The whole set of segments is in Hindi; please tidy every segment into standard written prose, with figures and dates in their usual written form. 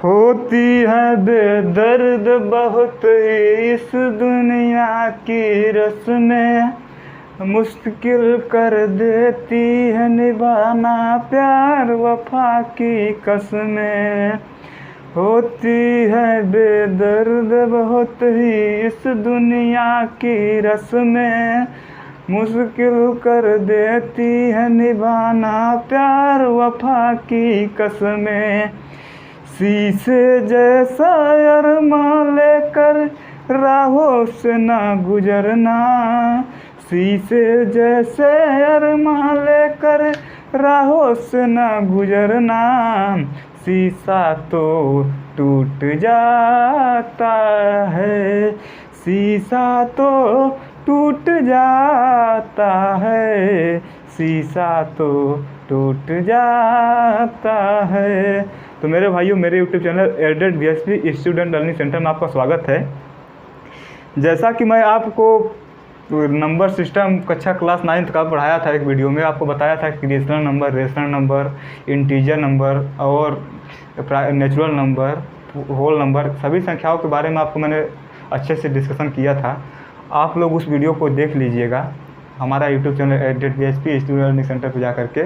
होती है बेदर्द बहुत इस दुनिया की रस्में, मुश्किल कर देती है निभाना प्यार वफा की कसमें। होती है बेदर्द बहुत ही इस दुनिया की रस्में, मुश्किल कर देती है निभाना प्यार वफा की कसमें। शीशे जैसा अरमां लेकर राहों से ना गुजरना, शीशे जैसे अरमां लेकर राहों से ना गुजरना। शीशा तो टूट जाता है, शीशा तो टूट जाता है, शीशा तो टूट जाता है। तो मेरे भाइयों, मेरे YouTube channel added BSP student learning centre में आपका स्वागत है। जैसा कि मैं आपको नंबर सिस्टम कक्षा क्लास 9th का पढ़ाया था, एक वीडियो में आपको बताया था कि रेशनल नंबर, इंटीजर नंबर और नेचुरल नंबर, होल नंबर, सभी संख्याओं के बारे में आपको मैंने अच्छे से डिस्कशन किया था। आप लोग उस वीडियो को देख लीजिएगा हमारा YouTube channel added BSP student learning centre पर जा करके।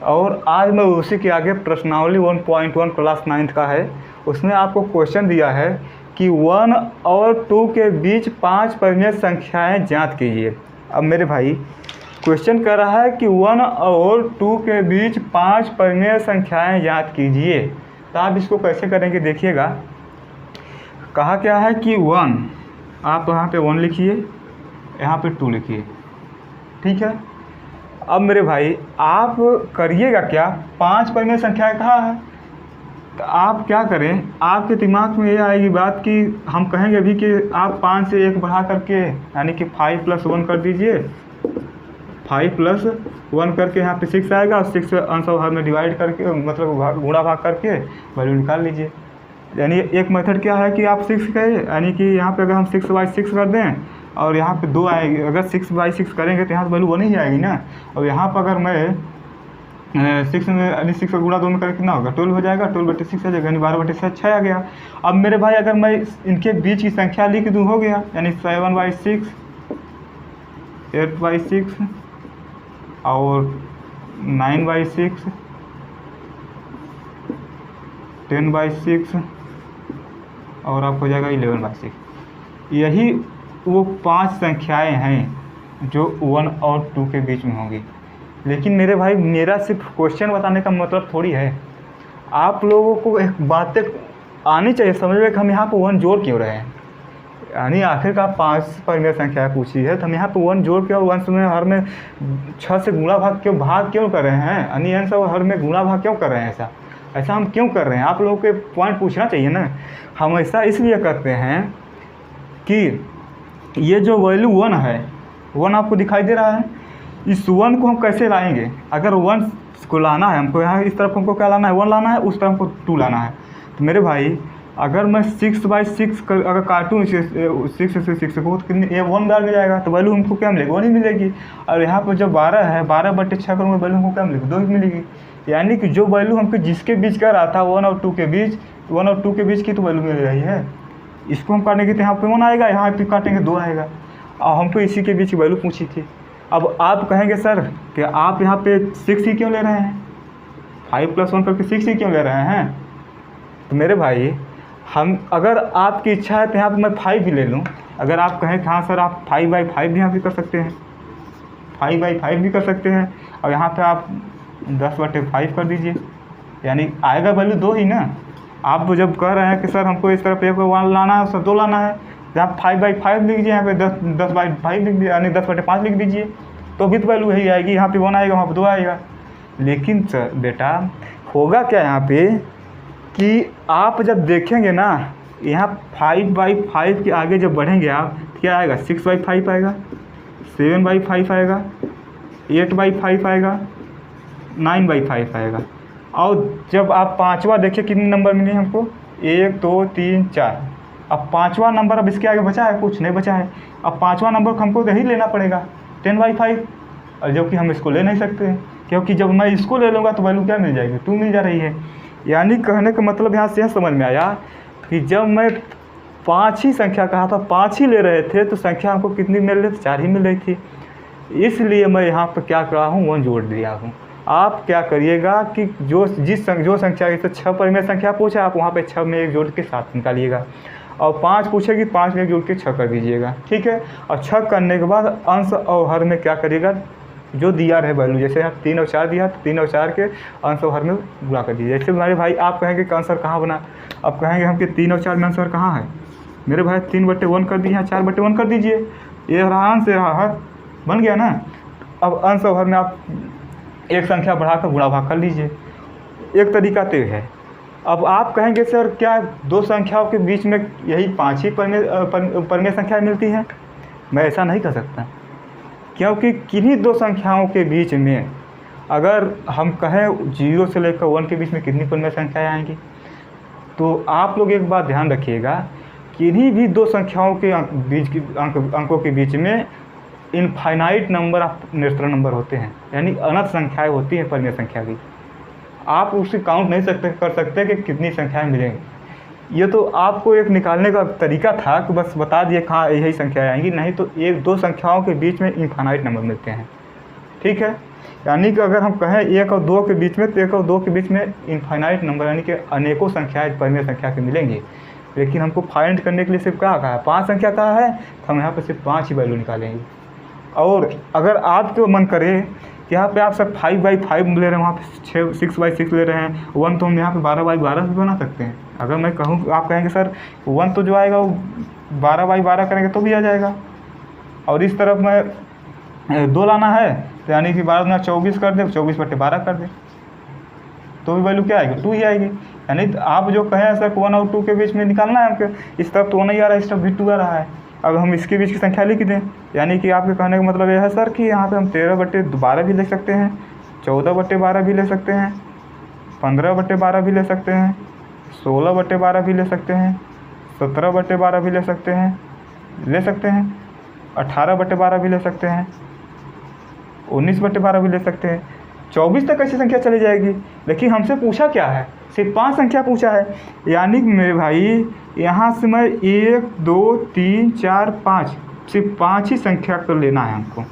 और आज मैं उसी के आगे प्रश्नावली 1.1 क्लास 9th का है, उसमें आपको क्वेश्चन दिया है कि 1 और 2 के बीच 5 परिमेय संख्याएं ज्ञात कीजिए। अब मेरे भाई क्वेश्चन कर रहा है कि 1 और 2 के बीच 5 परिमेय संख्याएं ज्ञात कीजिए। तो आप इसको कैसे करेंगे देखिएगा। कहा क्या है कि 1, आप यहाँ पे 1 लिखिए, यहाँ पे 2 लिखिए, ठीक है। अब मेरे भाई आप करिएगा क्या, 5 परिमेय संख्याएं कहाँ है, तो आप क्या करें, आपके दिमाग में ये आएगी बात कि हम कहेंगे अभी कि आप 5 से 1 बढ़ा करके यानी कि 5 + 1 कर दीजिए। 5 + 1 करके यहाँ पे 6 आएगा और 6 अंश और हर में डिवाइड करके मतलब गुणा भाग करके वैल्यू निकाल लीजिए। यानी एक मेथड क्या है कि आप 6 करें, यानी कि यहाँ पे अगर हम 6/6 कर दें और यहाँ पे 2 आएगी, अगर 6/6 करेंगे तो यहाँ से वैल्यू 1 ही आएगी ना। और यहाँ पर अगर मैं 6 में यानी 6 का गुणा 2 में करके कितना होगा, 12 हो जाएगा, 12/6 आ जाएगा, यानी 12/6 आ गया। अब मेरे भाई अगर मैं इनके बीच की संख्या लिख दूँ, हो गया, यानी 7/6, 8/6 और 9/6, 10/6 और आपको हो जाएगा 11/6। यही वो 5 संख्याएं हैं जो 1 और 2 के बीच में होंगी। लेकिन मेरे भाई मेरा सिर्फ क्वेश्चन बताने का मतलब थोड़ी है, आप लोगों को एक बातें आनी चाहिए समझ में कि हम यहाँ पर 1 जोड़ क्यों रहे हैं। यानी आखिरकार 5 परिमेय संख्या पूछी है तो हम यहाँ पर 1 जोड़ के और अंश में हर में 6 से गुणा भाग क्यों कर रहे हैं, यानी अंश और हर में गुणा भाग क्यों कर रहे हैं, ऐसा हम क्यों कर रहे हैं, आप लोगों के पॉइंट पूछना चाहिए ना। हम ऐसा इसलिए करते हैं कि ये जो वैल्यू 1 है, 1 आपको दिखाई दे रहा है, इस 1 को हम कैसे लाएंगे। अगर 1 को लाना है हमको, यहाँ इस तरफ हमको क्या लाना है, 1 लाना है, उस तरफ हमको 2 लाना है। तो मेरे भाई अगर मैं 6/6 अगर काटूँ 6 से 6 को, तो कितनी 1 बार में जाएगा, तो वैल्यू हमको क्या मिलेगी, 1 ही मिलेगी। और यहाँ पर जब 12 है, 12/6 करूँगा, वैल्यू हमको क्या मिलेगी, 2 ही मिलेगी। यानी कि जो वैल्यू हमको जिसके बीच का रहा था 1 और 2 के बीच, 1 और 2 के बीच की तो वैल्यू मिल रही है। इसको हम काटेंगे तो यहाँ पे 1 आएगा, यहाँ पे काटेंगे 2 आएगा, और हमको इसी के बीच की वैल्यू पूछी थी। अब आप कहेंगे सर कि आप यहाँ पे 6 ही क्यों ले रहे हैं, 5 + 1 करके 6 ही क्यों ले रहे हैं। तो मेरे भाई हम अगर आपकी इच्छा है तो यहाँ पर मैं 5 भी ले लूँ। अगर आप कहें कि हाँ सर आप 5/5 भी यहाँ भी कर सकते हैं, 5/5 भी कर सकते हैं, और यहाँ पर आप 10/5 कर दीजिए, यानी आएगा वैल्यू 2 ही ना। आप जब कह रहे हैं कि सर हमको इस तरफ 1 लाना है, उस तरफ 2 लाना है, तो आप 5/5 लिख दीजिए, यहाँ पे 10/5 लिख दीजिए, यानी 10/5 लिख दीजिए, तो भी तो वैल्यू यही आएगी। यहाँ पे 1 आएगा, वहाँ पे 2 आएगा। लेकिन सर बेटा होगा क्या यहाँ पे कि आप जब देखेंगे ना, यहाँ 5/5 के आगे जब बढ़ेंगे आप, क्या आएगा, 6/5 आएगा, 7/5 आएगा, 8/5 आएगा, 9/5 आएगा। और जब आप 5वां देखिए कितने नंबर मिले हमको, 1 2 3 4। अब 5वां नंबर अब इसके आगे बचा है, कुछ नहीं बचा है। अब 5वां नंबर हमको यही लेना पड़ेगा, 10/5, और जो कि हम इसको ले नहीं सकते हैं, क्योंकि जब मैं इसको ले लूँगा तो वैल्यू क्या मिल जाएगी, 2 मिल जा रही है। यानी कहने का मतलब यहाँ से यह समझ में आया कि जब मैं 5 ही संख्या कहा था, 5 ही ले रहे थे, तो संख्या हमको कितनी मिल रही थी? 4 ही मिल रही थी। इसलिए मैं यहाँ पर क्या कर रहा हूँ, 1 जोड़ दिया हूँ। आप क्या करिएगा कि जो संख्या, जैसे 6 पर में संख्या पूछा, आप वहाँ पे 6 में 1 जोड़ के 7 निकालिएगा, और 5 पूछेगी, 5 में 1 जोड़ के 6 कर दीजिएगा, ठीक है। और 6 करने के बाद अंश और हर में क्या करिएगा, जो दिया रहे वैल्यू, जैसे यहाँ 3 और 4 दिया, तो 3 और 4 के अंश और हर में गुणा कर दीजिए। जैसे मेरे भाई आप कहेंगे कि आंसर कहाँ बना, अब कहेंगे हम कि 3 और 4 में आंसर कहाँ है मेरे भाई, 3/1 कर दिए, यहाँ 4/1 कर दीजिए, ये रहा अंश, रहा हर, बन गया ना। अब अंश और हर में आप एक संख्या बढ़ाकर गुणा भाग कर लीजिए, एक तरीका तो है। अब आप कहेंगे सर क्या 2 संख्याओं के बीच में यही 5 ही परमेय संख्या मिलती है? मैं ऐसा नहीं कर सकता, क्योंकि किन्हीं 2 संख्याओं के बीच में अगर हम कहें 0 से लेकर 1 के बीच में कितनी परमेय संख्याएँ आएंगी, तो आप लोग एक बात ध्यान रखिएगा, किन्हीं भी 2 संख्याओं के अंकों के बीच में infinite number of natural number होते हैं, यानी अनंत संख्याएँ होती हैं परमेय संख्या की। आप उसे काउंट नहीं कर सकते कि कितनी संख्याएँ मिलेंगी। ये तो आपको एक निकालने का तरीका था कि बस बता दिए कहाँ यही संख्याएँ आएंगी, नहीं तो 1-2 संख्याओं के बीच में इनफाइनाइट नंबर मिलते हैं, ठीक है। यानी कि अगर हम कहें 1 और 2 के बीच में, तो 1 और 2 के बीच में इनफाइनाइट नंबर यानी कि अनेकों संख्याएँ परमेय संख्या के मिलेंगी। लेकिन हमको फाइंड करने के लिए सिर्फ क्या कहा है, 5 संख्या कहा है, तो हम यहाँ पर सिर्फ 5 ही वैल्यू निकालेंगे। और अगर आपको मन करे कि यहाँ पे आप सब 5/5 ले रहे हैं, वहाँ पे 6/6 ले रहे हैं, 1 तो हम यहाँ पे 12/12 भी बना सकते हैं। अगर मैं कहूँ, आप कहेंगे सर 1 तो जो आएगा वो 12/12 करेंगे तो भी आ जाएगा, और इस तरफ में 2 लाना है, तो यानी कि 12 में 24 कर दे, 24/12 कर दे, तो भी वैल्यू क्या आएगी, 2 ही आएगी। यानी आप जो कहें सर 1 और 2 के बीच में निकालना है हमको, इस तरफ तो 1 नहीं आ रहा है, इस तरफ भी 2 आ रहा है। अब हम इसके बीच की संख्या लिख दें, यानी कि आपके कहने का मतलब यह है सर कि यहाँ पे हम 13/12 भी ले सकते हैं, 14/12 भी ले सकते हैं, 15/12 भी ले सकते हैं, 16/12 भी ले सकते हैं, 17/12 भी ले सकते हैं, 18/12 भी ले सकते हैं, 19/12 भी ले सकते हैं, 24 तक ऐसी संख्या चली जाएगी। लेकिन हमसे पूछा क्या है, सिर्फ 5 संख्या पूछा है। यानी कि मेरे भाई यहाँ से मैं 1 2 3 4 5 सिर्फ 5 ही संख्या को लेना है हमको।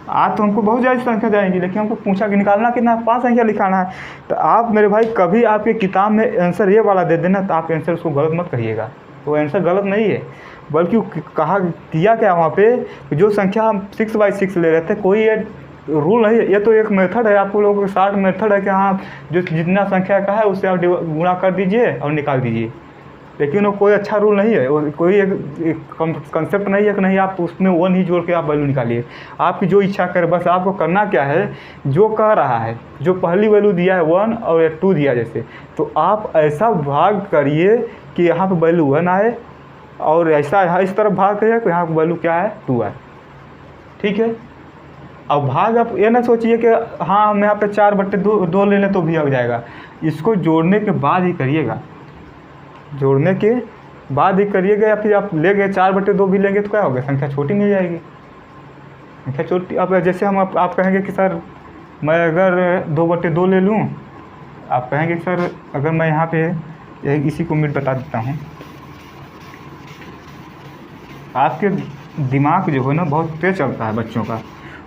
आज तो हमको बहुत ज़्यादा संख्या जाएंगी, लेकिन हमको पूछा कि निकालना कितना है, 5 संख्या लिखाना है। तो आप मेरे भाई कभी आपके किताब में आंसर ये वाला दे देना, तो आप आंसर उसको गलत मत कहिएगा, वो आंसर गलत नहीं है, बल्कि किया क्या वहाँ पे, जो संख्या हम 6/6 ले रहे थे, कोई ये रूल नहीं है, ये तो एक मेथड है, आपको लोगों के साथ मेथड है कि हाँ जो जितना संख्या का है उससे आप गुणा कर दीजिए और निकाल दीजिए। लेकिन वो कोई अच्छा रूल नहीं है, वो कोई एक कंसेप्ट नहीं है कि नहीं आप उसमें 1 ही जोड़ के आप वैल्यू निकालिए। आपकी जो इच्छा करे, बस आपको करना क्या है, जो कह रहा है, जो पहली वैल्यू दिया है 1 और 2 दिया जैसे, तो आप ऐसा भाग करिए कि यहाँ पे वैल्यू 1 आए, और ऐसा इस तरफ भाग करिए कि यहाँ पर वैल्यू क्या है, 2 आए, ठीक है। अब भाग आप ये ना सोचिए कि हाँ हम यहाँ पे 4/2 ले लें तो भी आ जाएगा, इसको जोड़ने के बाद ही करिएगा, जोड़ने के बाद ही करिएगा। या फिर आप ले गए 4/2 भी लेंगे तो क्या होगा, संख्या छोटी मिल जाएगी, संख्या छोटी। अब जैसे हम आप कहेंगे कि सर मैं अगर 2/2 ले लूँ, आप कहेंगे सर अगर मैं यहाँ पे इसी को मिनट बता देता हूँ, आपके दिमाग जो है ना बहुत तेज चलता है बच्चों का।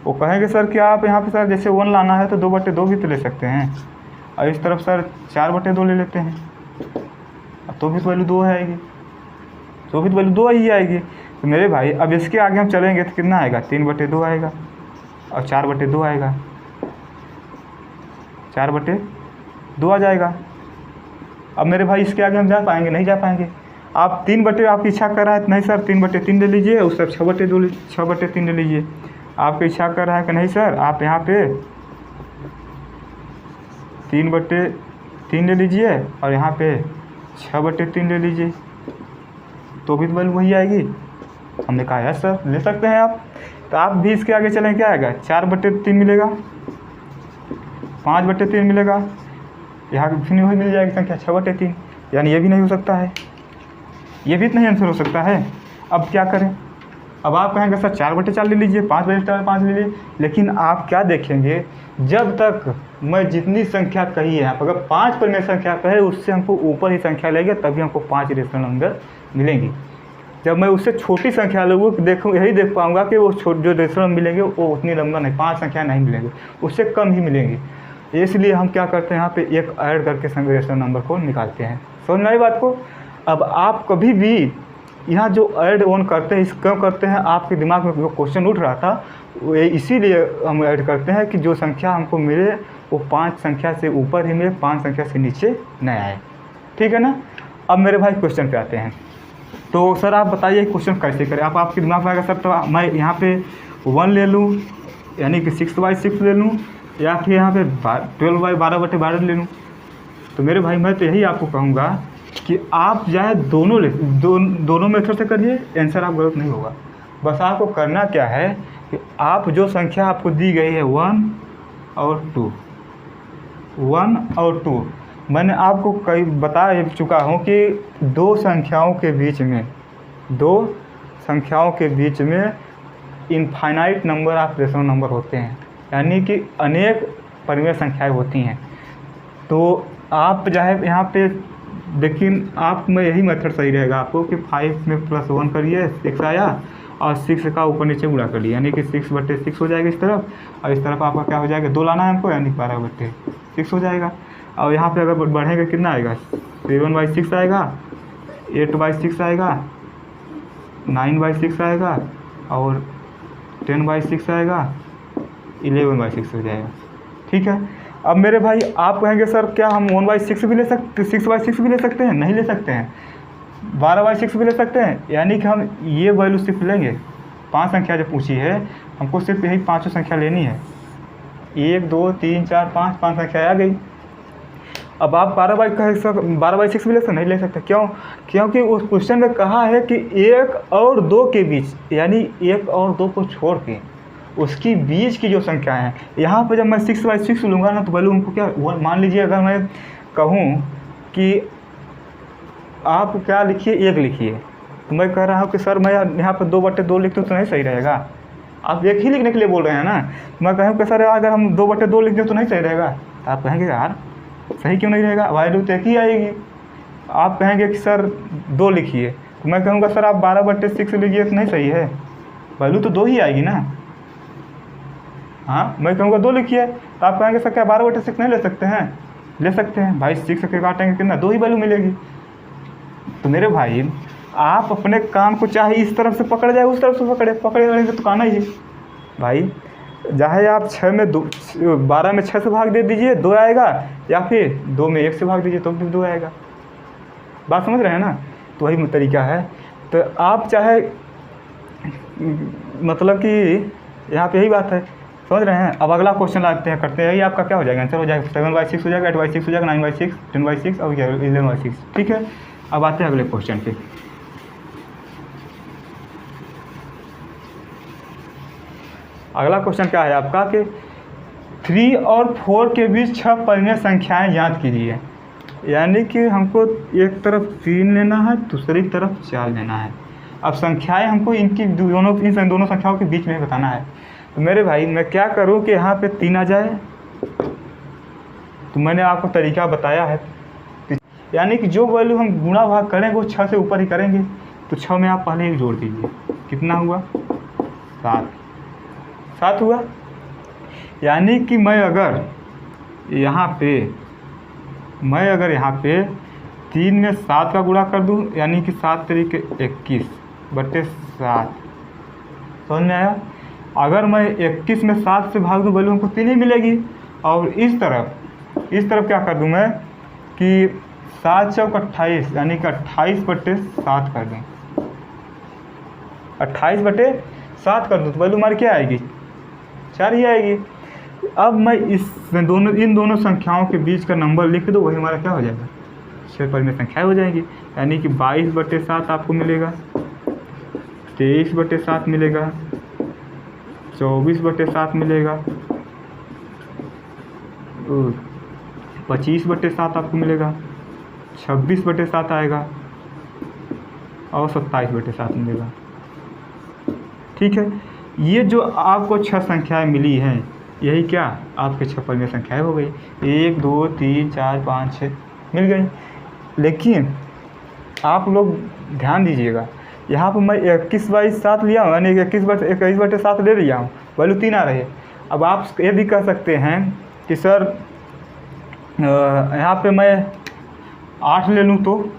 वो कहेंगे सर कि आप यहाँ पे सर जैसे 1 लाना है तो 2/2 भी तो ले सकते हैं, और इस तरफ सर 4/2 ले लेते हैं, तो भी तो वैल्यू 2 आएगी, तो भी तो वैल्यू 2 ही आएगी। तो मेरे भाई अब इसके आगे हम चलेंगे तो कितना आएगा, 3/2 आएगा और 4/2 आएगा, 4/2 आ जाएगा। अब मेरे भाई इसके आगे हम जा पाएंगे, नहीं जा पाएंगे। आप 3/2 आपकी इच्छा कर रहा है, नहीं सर 3/3 ले लीजिए, उस तरफ 6/3 ले लीजिए। आपकी इच्छा कर रहा है कि नहीं सर आप यहाँ पे 3/3 ले लीजिए और यहाँ पे 6/3 ले लीजिए, तो भी वैल्यू वही आएगी। हमने कहा है सर ले सकते हैं आप। तो आप भी इसके आगे चलें, क्या आएगा, 4/3 मिलेगा, 5/3 मिलेगा, यहाँ फिर वही मिल जाएगी संख्या 6/3। यानी ये भी नहीं हो सकता है, ये भी नहीं आंसर हो सकता है। अब क्या करें, अब आप कहेंगे सर 4/4 ले लीजिए, 5/5 ले लीजिए, लेकिन आप क्या देखेंगे, जब तक मैं जितनी संख्या कही है, अगर 5 पर मैं संख्या कहे उससे हमको ऊपर ही संख्या लेंगे तभी हमको 5 रेशनल नंबर मिलेंगी। जब मैं उससे छोटी संख्या लूँगा देखूँ यही देख पाऊँगा कि वो जो रेशनल मिलेंगे वो उतनी नंबर नहीं, 5 संख्या नहीं मिलेंगे, उससे कम ही मिलेंगी। इसलिए हम क्या करते हैं यहाँ पे एक ऐड करके रेशनल नंबर को निकालते हैं। समझ में आई बात को। अब आप कभी भी यहाँ जो ऐड ऑन करते हैं, इस क्यों करते हैं, आपके दिमाग में जो क्वेश्चन उठ रहा था वो इसीलिए हम ऐड करते हैं कि जो संख्या हमको मिले वो 5 संख्या से ऊपर ही मिले, 5 संख्या से नीचे न आए। ठीक है ना। अब मेरे भाई क्वेश्चन पे आते हैं। तो सर आप बताइए क्वेश्चन कैसे करें। आपके दिमाग में आएगा सर तो मैं यहाँ पे 1 ले लूँ यानी कि 6/6 ले लूँ या फिर यहाँ पे 12/12 ले लूँ। तो मेरे भाई मैं तो यही आपको कहूँगा कि आप चाहे दोनों मेथड से करिए, आंसर आप गलत नहीं होगा। बस आपको करना क्या है कि आप जो संख्या आपको दी गई है 1 और 2, मैंने आपको कई बता चुका हूँ कि दो संख्याओं के बीच में infinite number of rational number होते हैं, यानी कि अनेक परिमेय संख्याएं होती हैं। तो आप चाहे यहाँ पे, लेकिन आप में यही मेथड सही रहेगा आपको कि 5 में +1 करिए 6 आया और 6 का ऊपर नीचे गुणा कर लिया, यानी कि 6/6 हो जाएगा इस तरफ, और इस तरफ आपका क्या हो जाएगा 2 लाना है हमको, यानी 12/6 हो जाएगा। और यहाँ पे अगर बढ़ेगा कितना आएगा 7/6 आएगा, 8/6 आएगा, 9/6 आएगा और 10/6 आएगा, 11/6 हो जाएगा। ठीक है। अब मेरे भाई आप कहेंगे सर क्या हम 1/6 भी ले सकते, 6/6 भी ले सकते हैं? नहीं ले सकते हैं। 12/6 भी ले सकते हैं, यानी कि हम ये वैल्यू सिर्फ लेंगे। 5 संख्या जो पूछी है हमको सिर्फ यही 5 संख्या लेनी है। 1 2 3 4 5 संख्या आ गई। अब आप 12/6 भी ले सकते, नहीं ले सकते। क्यों? क्योंकि उस क्वेश्चन में कहा है कि 1 और 2 के बीच, यानी 1 और 2 को छोड़ के उसकी बीच की जो संख्या है, यहाँ पर जब मैं 6/6 लूँगा ना तो वैल्यू हमको क्या, मान लीजिए अगर मैं कहूँ कि आप क्या लिखिए 1 लिखिए, तो मैं कह रहा हूँ कि सर मैं यहाँ पर 2/2 लिख दूँ तो नहीं सही रहेगा। आप 1 ही लिखने के लिए बोल रहे हैं ना। मैं कहूँ कि सर अगर हम 2/2 लिख दें तो नहीं सही रहेगा। तो आप कहेंगे यार सही क्यों नहीं रहेगा, वैल्यू तो 1 ही आएगी। आप कहेंगे कि सर 2 लिखिए, तो मैं कहूँगा सर आप 12/6 लीजिए तो नहीं सही है, वैल्यू तो 2 ही आएगी ना। हाँ, मैं कहूँगा 2 लिखिए, तो आप कहेंगे सर क्या 12/6 नहीं ले सकते हैं? ले सकते हैं भाई, 6 के काटेंगे कितना, 2 ही वैल्यू मिलेगी। तो मेरे भाई आप अपने काम को चाहे इस तरफ से पकड़ जाए उस तरफ से पकड़े तो काना ही भाई। चाहे आप 12 में 6 से भाग दे दीजिए 2 आएगा, या फिर 2 में 1 से भाग दीजिए तो भी 2 आएगा। बात समझ रहे हैं ना। तो वही तरीका है। तो आप चाहे मतलब कि यहाँ पे यही बात है, समझ रहे हैं। अब अगला क्वेश्चन लाते हैं, करते हैं। ये आपका क्या हो जाएगा, आंसर हो जाएगा 7/6 हो जाएगा, 8/6 हो जाएगा, 9/6, 10/6 और 11/6। ठीक है। अब आते हैं अगले क्वेश्चन पे। अगला क्वेश्चन क्या है आपका कि 3 और 4 के बीच 6 परिमेय संख्याएं ज्ञात कीजिए। यानी कि हमको एक तरफ 3 लेना है, दूसरी तरफ 4 लेना है। अब संख्याएं हमको इन दोनों संख्याओं के बीच में बताना है। तो मेरे भाई मैं क्या करूं कि यहाँ पे 3 आ जाए, तो मैंने आपको तरीका बताया है। यानी कि जो वैल्यू हम गुणा भाग करेंगे वो 6 से ऊपर ही करेंगे। तो 6 में आप पहले 1 जोड़ दीजिए, कितना हुआ 7 हुआ। यानी कि मैं अगर यहाँ पे 3 में 7 का गुणा कर दूँ, यानी कि 7 तरीके 21/7, समझ में आया। अगर मैं 21 में 7 से भाग दूँ वैल्यू हमको 3 ही मिलेगी। और इस तरफ क्या कर दूँ मैं कि 7 चौक 28, यानी कि 28/7 कर दूँ, 28/7 कर दूँ तो वैल्यू हमारी क्या आएगी 4 ही आएगी। अब मैं इन दोनों संख्याओं के बीच का नंबर लिख दो, वही हमारा क्या हो जाएगा 6 परिमेय संख्याएं हो जाएगी। यानी कि 22/7 आपको मिलेगा, 23/7 मिलेगा, 24/7 मिलेगा, 25/7 आपको मिलेगा, 26/7 आएगा और 27/7 मिलेगा। ठीक है। ये जो आपको 6 संख्याएं मिली हैं, यही क्या आपके 6 परिमेय संख्याएँ हो गई। 1 2 3 4 5 6 मिल गई। लेकिन आप लोग ध्यान दीजिएगा, यहाँ पर मैं 21/7 लिया हूँ, यानी 21/7 ले लिया हूँ, वैल्यू 3 आ रही है। अब आप ये भी कह सकते हैं कि सर यहाँ पे मैं 8 ले लूँ, तो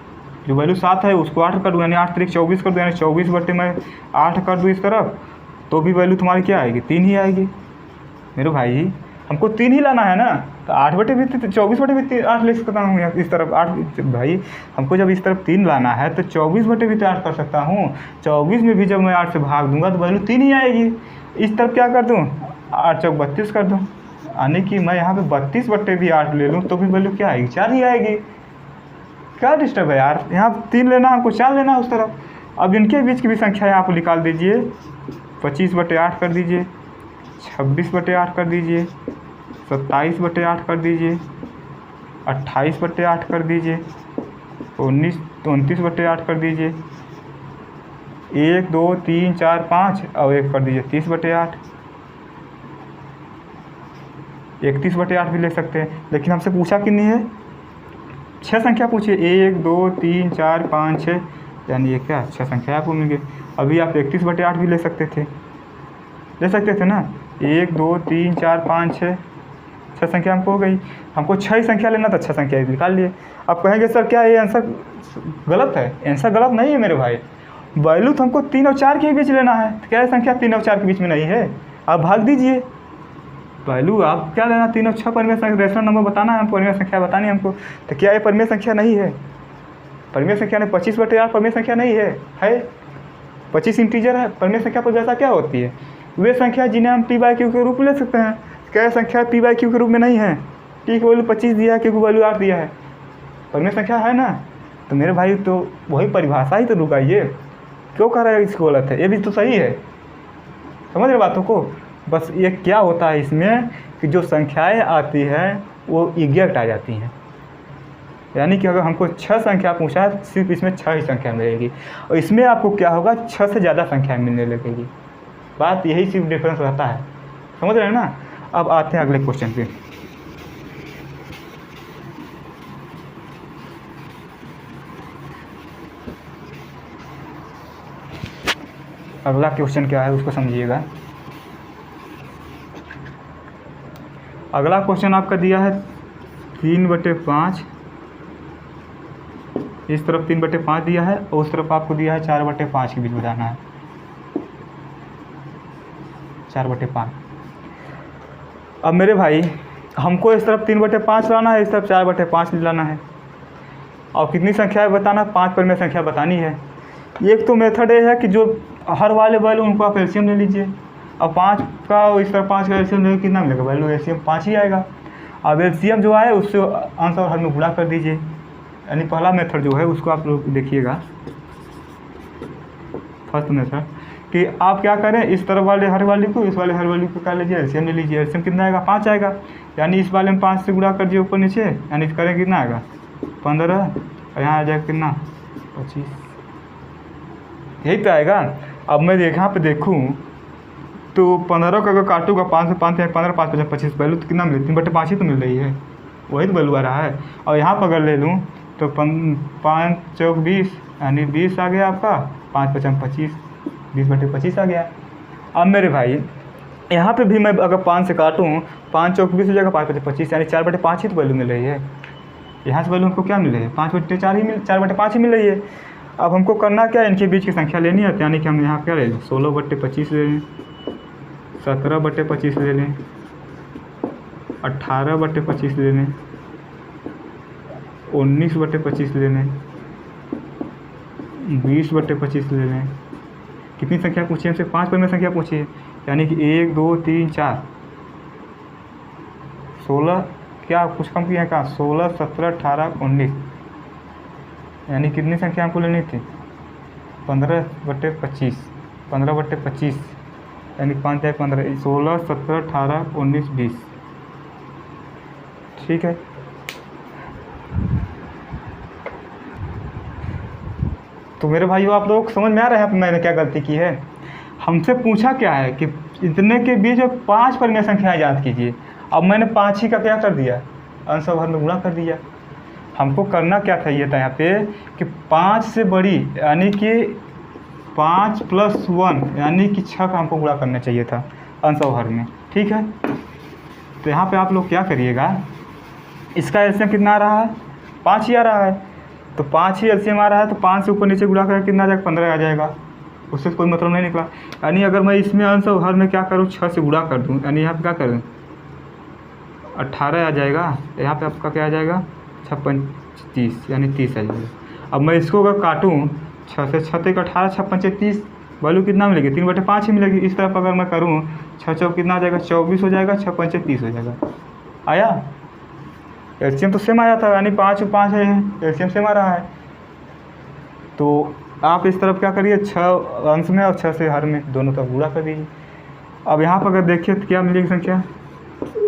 जो वैल्यू 7 है उसको 8 कर दूँ, यानी 8 3 24 कर दूँ, यानी 24 मैं 8 कर दूँ इस तरफ, तो भी वैल्यू तुम्हारी क्या आएगी, 3 ही आएगी। मेरे भाई हमको 3 ही लाना है ना, तो 8/24 ले सकता हूँ इस तरफ 8। भाई हमको जब इस तरफ 3 लाना है तो 24/8 कर सकता हूँ। 24 में भी जब मैं 8 से भाग दूंगा तो वैल्यू 3 ही आएगी। इस तरफ क्या कर दूँ, 8 चौक 32 कर दूँ, यानी कि मैं यहाँ पे 32/8 ले लूँ तो भी वैल्यू क्या आएगी, 4 ही आएगी। क्या डिस्टर्ब है यार, यहाँ 3 लेना हमको 4 लेना उस तरफ। अब इनके बीच की भी संख्या आप निकाल दीजिए, 25/8 कर दीजिए, 26/8 कर दीजिए, 27/8 कर दीजिए, 28/8 कर दीजिए, 29 29/8 कर दीजिए, 1 2 3 4 5 और 1 कर दीजिए 30/8। 31/8 भी ले सकते हैं, लेकिन हमसे पूछा कितनी है, 6 संख्या पूछिए, 1 2 3 4 5 6, यानी ये क्या 6 संख्या आपको मिल गई। अभी आप 31/8 भी ले सकते थे ना, 1 2 3 4 5 6 संख्या हमको हो गई। हमको 6 संख्या लेना था, 6 संख्या निकाल लिए। अब कहेंगे सर क्या ये आंसर गलत है? आंसर गलत नहीं है मेरे भाई, वैल्यू तो हमको 3 और 4 के बीच लेना है, तो क्या संख्या 3 और 4 के बीच में नहीं है? आप भाग दीजिए, वैल्यू आप क्या लेना, 3 और 6 परिमेय संख्या, रेशनल नंबर बताना है हमको, परिमेय संख्या बतानी है हमको। तो क्या ये परिमेय संख्या नहीं है? परिमेय संख्या ने 25/8 परिमेय संख्या नहीं है, 25 इंटीजर है। परिमेय संख्या पर जैसा क्या होती है, वे संख्या जिन्हें हम p/q के रूप में ले सकते हैं। क्या संख्या p/q के रूप में नहीं है? t की वैल्यू 25 दिया है, q की वैल्यू 8 दिया है, परिमेय संख्या है ना। तो मेरे भाई तो वही परिभाषा ही तो रुकाइए, क्यों कह रहा है इसको गलत है? ये भी तो सही है, समझ रहे बातों को। बस ये क्या होता है इसमें कि जो संख्याएं आती हैं वो एग्जैक्ट आ जाती हैं, यानी कि अगर हमको 6 संख्या पूछा है, सिर्फ इसमें 6 ही संख्या मिलेगी, और इसमें आपको क्या होगा, 6 से ज़्यादा संख्या मिलने लगेगी। बात यही सिर्फ डिफरेंस रहता है, समझ रहे हैं ना। अब आते हैं अगले क्वेश्चन पे। अगला क्वेश्चन क्या है उसको समझिएगा। अगला क्वेश्चन आपका दिया है 3/5, इस तरफ 3/5 दिया है और उस तरफ आपको दिया है 4/5 के बीच बताना है, 4/5। अब मेरे भाई हमको इस तरफ 3/5 लाना है, इस तरफ 4/5 लाना है, और कितनी संख्या बताना, 5 परिमेय संख्या बतानी है। एक तो मेथड ये है कि जो हर वाले वैल्यू उनको आप एलसीएम ले लीजिए। अब 5 का और इस तरफ 5 का एलसीएम लेके कितना मिलेगा, वैल्यू एलसीएम 5 ही आएगा। अब एलसीएम जो आए उससे आंसर हर में गुणा कर दीजिए, यानी पहला मेथड जो है उसको आप लोग देखिएगा, फर्स्ट मेथड, कि आप क्या करें, इस तरफ वाले हर वैल्यू को इस वाले हर वैल्यू को क्या लीजिए, एलसीएम ले लीजिए। एलसीएम कितना आएगा, 5 आएगा, यानी इस वाले में 5 से गुणा कर दिए ऊपर नीचे, यानी करें कितना आएगा 15, और यहाँ आ जाएगा कितना 25, यही तो आएगा। अब मैं यहाँ पे देखूँ तो 15 का अगर काटूंगा 5 से 5 15 5 5 25, वैल्यू तो कितना मिले, 3/5 ही तो मिल रही है, वही तो वैल्यू आ रहा है। और यहाँ पर अगर ले लूँ तो 5 चौक 20, यानी 20 आ गया आपका, 5 5 25, 20/25 आ गया। अब मेरे भाई यहाँ पे भी मैं अगर 5 से काटूँ, 5 चौक 20 हो जाएगा, 5 5 25, यानी 4/5 ही तो वैल्यू मिल रही है। यहाँ से वैल्यू हमको क्या मिल रही है, 4/5 ही मिल रही है। अब हमको करना क्या है, इनके बीच की संख्या लेनी है, यानी कि हम यहाँ क्या ले लें, 16/25 ले लें, 17/25 ले लें, 18/25 ले लें, 19/25 ले लें, 20/25 ले लें। कितनी संख्या पूछी हमसे, 5 परिमेय संख्या पूछी है, यानी कि 1 2 3 4 16, क्या कुछ कम किया है क्या, 16 17 18 19, यानी कितनी संख्या हमको लेनी थी, 15/25, 15/25, यानी 5 है 15, 16 17 18 19 20, ठीक है। तो मेरे भाइयों आप लोग समझ में आ रहे हैं मैंने क्या गलती की है। हमसे पूछा क्या है कि इतने के बीच में 5 परिमेय संख्याएं ज्ञात कीजिए। अब मैंने 5 ही का क्या कर दिया, अंश और हर में गुणा कर दिया। हमको करना क्या था, ये था यहाँ पे कि 5 से बड़ी यानी कि 5 + 1 यानी कि 6 का हमको गुणा करना चाहिए था अंश और हर में। ठीक है, तो यहाँ पे आप लोग क्या करिएगा, इसका एलसीएम कितना आ रहा है, 5 ही आ रहा है, तो 5 ही एलसीएम आ रहा है, तो 5 से ऊपर नीचे गुणा करके कितना आ जाएगा, 15 आ जाएगा। उससे कोई मतलब नहीं निकला। यानी अगर मैं इसमें अंश और हर में क्या करूँ, 6 से गुणा कर दूँ, यानी यहाँ पे क्या करूँ, 18 आ जाएगा। यहाँ पे आपका क्या आ जाएगा, 56 30 यानी 30 आ जाएगा। अब मैं इसको अगर काटूँ 6 से, 6 तक 18 56 30 वैल्यू कितना मिलेगी, 3/5 ही मिलेगी। इस तरफ अगर मैं करूँ 6 चौक कितना आ जाएगा, 24 हो जाएगा, 56 30 हो जाएगा। आया, एलसीएम तो सेम आया था, यानी 5 और 5 है, एलसीएम सेम आ रहा है। तो आप इस तरफ क्या करिए, 6 अंश में और 6 से हर में दोनों तरफ गुणा कर दीजिए। अब यहाँ पर अगर देखिए तो क्या मिलेगी संख्या,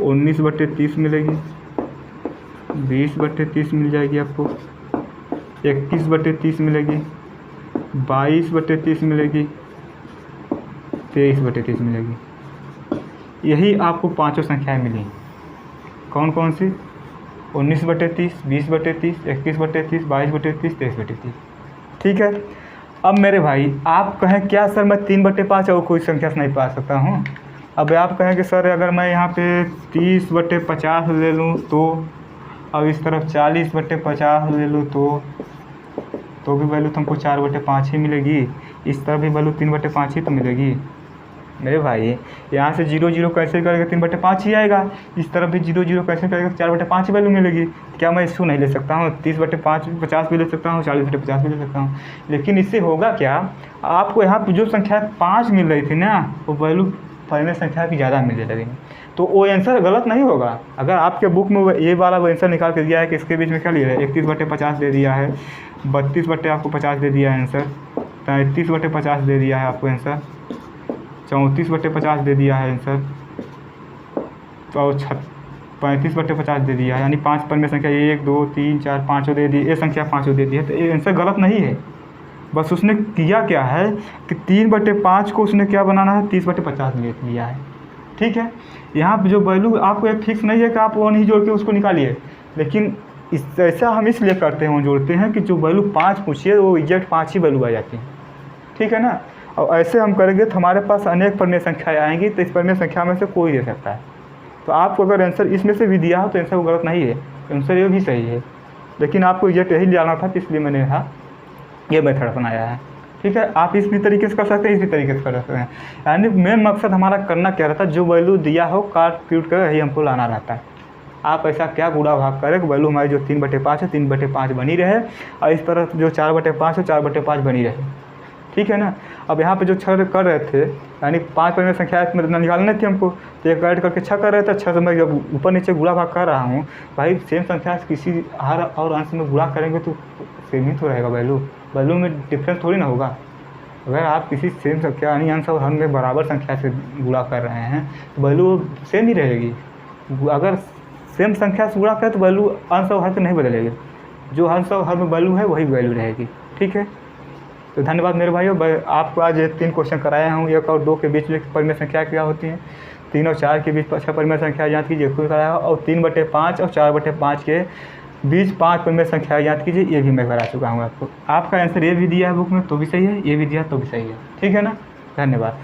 19/30 मिलेगी, 20/30 मिल जाएगी आपको, 21/30 मिलेगी, 22/30 मिलेगी, 23/30 मिलेगी। यही आपको पांचों संख्याएं मिली। कौन कौन सी, 19/30, 20/30, 21/30, 22/30, 23/30। ठीक है। अब मेरे भाई आप कहें क्या सर मैं 3/5 और कोई संख्या से नहीं पा सकता हूँ। अब आप कहें कि सर अगर मैं यहाँ पे 30/50 ले लूँ तो, अब इस तरफ 40/50 ले लूँ तो भी वैल्यू तुमको 4/5 ही मिलेगी, इस तरफ भी वैल्यू 3/5 ही तो मिलेगी। मेरे भाई यहाँ से 0 0 कैसे करेगा, 3/5 ही आएगा। इस तरफ भी 0 0 कैसे करेगा, 4/5 ही वैल्यू मिलेगी। क्या मैं इसको नहीं ले सकता हूँ, 30/5 50 भी ले सकता हूँ, 40/50 भी ले सकता हूँ। लेकिन इससे होगा क्या, आपको यहाँ पर जो संख्या 5 मिल रही थी ना, वो वैल्यू परिमेय संख्या की ज़्यादा मिलने लगेगी। तो वो आंसर गलत नहीं होगा। अगर आपके बुक में ये वाला वो आंसर निकाल के दिया है कि इसके बीच में क्या लिया है, 31/50 दे दिया है, 32/50 दे दिया है आंसर, 33/50 दे दिया है आपको आंसर, 34/50 दे दिया है आंसर, तो 35/50 दे दिया है। यानी 5 परिमेय संख्या 1 2 3 4 5 दे दी, ये संख्या 5 दे दी है। तो ये आंसर गलत नहीं है। बस उसने किया क्या है कि 3/5 को उसने क्या बनाना है, 30/50 लिया है। ठीक है। यहाँ पे जो वैल्यू आपको एक फिक्स नहीं है कि आप 1 ही जोड़ के उसको निकालिए, लेकिन ऐसा हम इसलिए करते हैं, जोड़ते हैं कि जो वैल्यू 5 पूछिए वो एग्जैक्ट 5 ही वैल्यू आ जाती है। ठीक है ना। और ऐसे हम करेंगे तो हमारे पास अनेक परिमेय संख्याएँ आएंगी, तो इस परिमेय संख्या में से कोई दे सकता है। तो आपको अगर आंसर इसमें से भी दिया हो तो आंसर वो गलत नहीं है, आंसर ये भी सही है। लेकिन आपको एग्जैक्ट यही लाना था, तो इसलिए मैंने यहाँ ये मेथड अपनाया है। ठीक है। आप इस भी तरीके से कर सकते हैं, इसी तरीके से कर सकते हैं। यानी मेन मकसद हमारा करना क्या रहता है, जो वैल्यू दिया हो काट पीट कर यही हमको लाना रहता है। आप ऐसा क्या गुणा भाग करें कि वैल्यू हमारी जो 3/5 है 3/5 बनी रहे, और इस तरह जो 4/5 है 4/5 बनी रहे। ठीक है ना। अब यहाँ पे जो 6 कर रहे थे, यानी 5 परिमेय संख्या निकालने थी हमको, तो एक ऐड करके 6 कर रहे थे। 6 से मैं जब ऊपर नीचे गुणा भाग कर रहा हूँ, भाई सेम संख्या से किसी हर और अंश में गुणा करेंगे तो सेम ही तो रहेगा, वैल्यू में डिफरेंस थोड़ी ना होगा। अगर आप किसी सेम संख्या यानी अंश और हर में बराबर संख्या से गुणा कर रहे हैं तो वैल्यू सेम ही रहेगी। अगर सेम संख्या से गुणा करें तो वैल्यू अंश और हर से नहीं बदलेगी, जो अंश और हर में वैल्यू है वही वैल्यू रहेगी। ठीक है। तो धन्यवाद मेरे भाइयों। आपको आज 3 क्वेश्चन कराए हूँ। 1 और 2 के बीच में परिमेय संख्या क्या होती हैं, 3 और 4 के बीच 6 परिमेय संख्या ज्ञात कीजिए, खुद कराया। और 3/5 और 4/5 के बीच 5 परिमेय संख्या ज्ञात कीजिए, ये भी मैं करा चुका हूँ आपको। आपका आंसर ये भी दिया है बुक में तो भी सही है, ये भी दिया तो भी सही है। ठीक है ना। धन्यवाद।